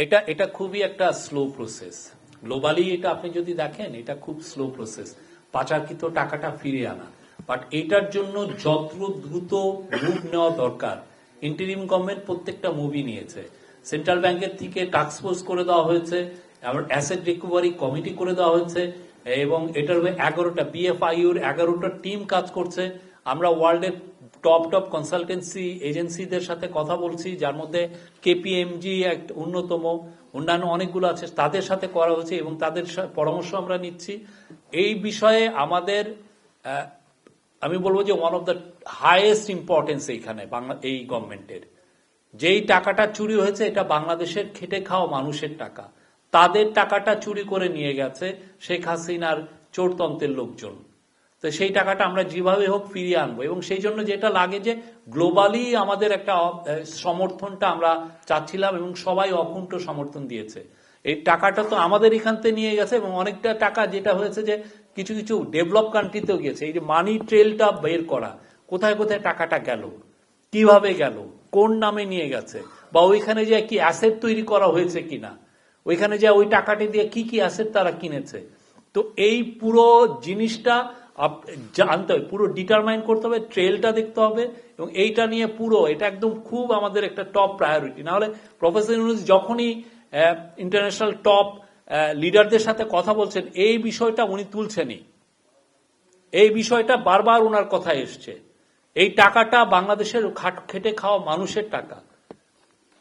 এটা এটা খুবই একটা স্লো প্রসেস। গ্লোবালি এটা আপনি যদি দেখেন এটা খুব স্লো প্রসেস, পাচারকৃত টাকাটা ফিরিয়ে আনা। বাট এটার জন্য যত দ্রুত মুভ নেওয়া দরকার, ইন্টারিম গভর্নমেন্ট প্রত্যেকটা মুভি নিয়েছে। সেন্ট্রাল ব্যাংকের থেকে টাস্ক ফোর্স করে দেওয়া হয়েছে, আবার অ্যাসেট রিকভারি কমিটি করে দেওয়া হয়েছে, এবং এটার 11টা BFIUর 11টা টিম কাজ করছে। আমরা ওয়ার্ল্ডের টপ টপ কনসালটেন্সি এজেন্সিদের সাথে কথা বলছি, যার মধ্যে KPMG এক অন্যতম, অন্যান্য অনেকগুলো আছে, তাদের সাথে করা হচ্ছে এবং তাদের পরামর্শ আমরা নিচ্ছি এই বিষয়ে। আমাদের আমি বলবো যে one of the highest importance এইখানে এই গভর্নমেন্টের। যেই টাকাটা চুরি হয়েছে এটা বাংলাদেশের খেটে খাওয়া মানুষের টাকা, তাদের টাকাটা চুরি করে নিয়ে গেছে শেখ হাসিনার চোরতন্ত্রের লোকজন। তো সেই টাকাটা আমরা যেভাবে হোক ফিরিয়ে আনবো, এবং সেই জন্য যেটা লাগে যে গ্লোবালি আমাদের একটা সমর্থনটা আমরা চাচ্ছিলাম এবং সবাই অকুণ্ঠ সমর্থন দিয়েছে। এই টাকাটা তো আমাদের এখান থেকে নিয়ে গেছে, এবং অনেকটা টাকা যেটা হয়েছে যে কিছু কিছু ডেভেলপ কান্ট্রিতেও গেছে। এই যে মানি ট্রেলটা বের করা, কোথায় কোথায় টাকাটা গেল, কিভাবে গেল, কোন নামে নিয়ে গেছে, বা ওইখানে যে কি অ্যাসেট তৈরি করা হয়েছে কিনা, ওইখানে যে ওই টাকাটি দিয়ে কি কি অ্যাসেট তারা কিনেছে। তো এই পুরো জিনিসটা জানতে হবে, পুরো ডিটারমাইন করতে হবে, ট্রেলটা দেখতে হবে, এবং এইটা নিয়ে পুরো এটা একদম খুব আমাদের একটা টপ প্রায়োরিটি। না হলে প্রফেসর ইউনূস যখনই ইন্টারন্যাশনাল টপ লিডারদের সাথে কথা বলছেন এই বিষয়টা উনি তুলছেনই। এই বিষয়টা বারবার ওনার কথা এসছে। এই টাকাটা বাংলাদেশের খেটে খাওয়া মানুষের টাকা,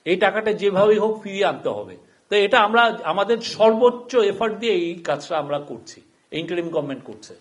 এই টাকাটা যেভাবেই হোক ফিরিয়ে আনতে হবে। তো এটা আমরা আমাদের সর্বোচ্চ এফর্ট দিয়ে এই কাজটা আমরা করছি, ইন্টারিম গভর্নমেন্ট করছে।